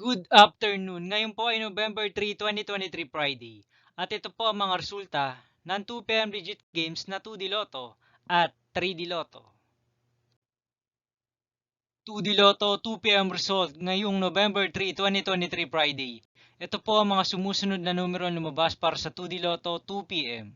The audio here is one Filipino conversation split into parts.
Good afternoon. Ngayon po ay November 3, 2023 Friday. At ito po ang mga resulta ng 2 PM digit games na 2D Lotto at 3D Lotto. 2D Lotto 2 PM result ngayong November 3, 2023 Friday. Ito po ang mga sumusunod na numero na lumabas para sa 2D Lotto 2 PM.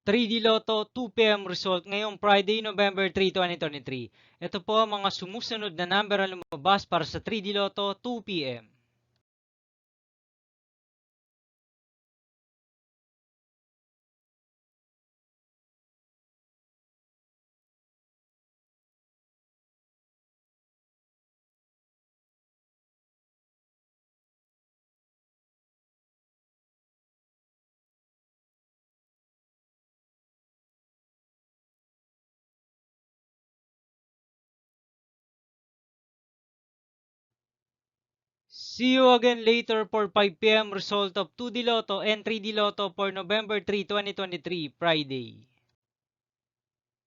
3D Lotto 2 PM result ngayong Friday, November 3, 2023. Ito po ang mga sumusunod na number na lumabas para sa 3D Lotto 2 PM. 'See you again later for 5 PM result of 2D Lotto and 3D Lotto for November 3, 2023, Friday.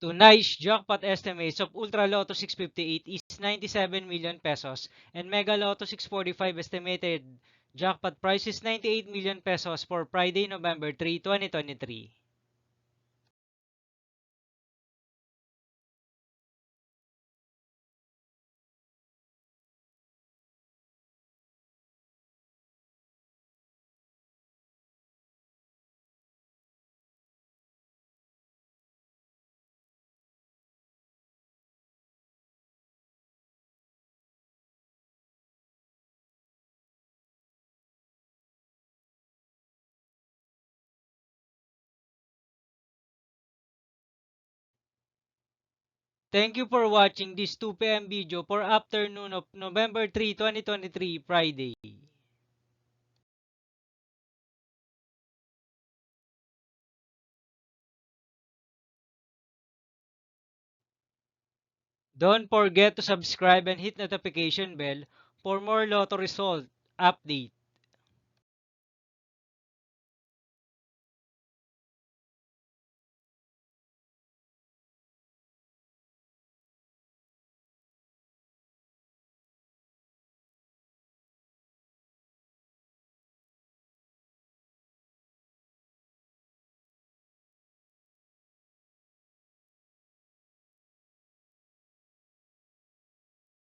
Tonight's jackpot estimates of Ultra Lotto 658 is 97 million pesos and Mega Lotto 645 estimated jackpot price is 98 million pesos for Friday, November 3, 2023. Thank you for watching this 2 PM video for afternoon of November 3, 2023, Friday. Don't forget to subscribe and hit notification bell for more Lotto result update.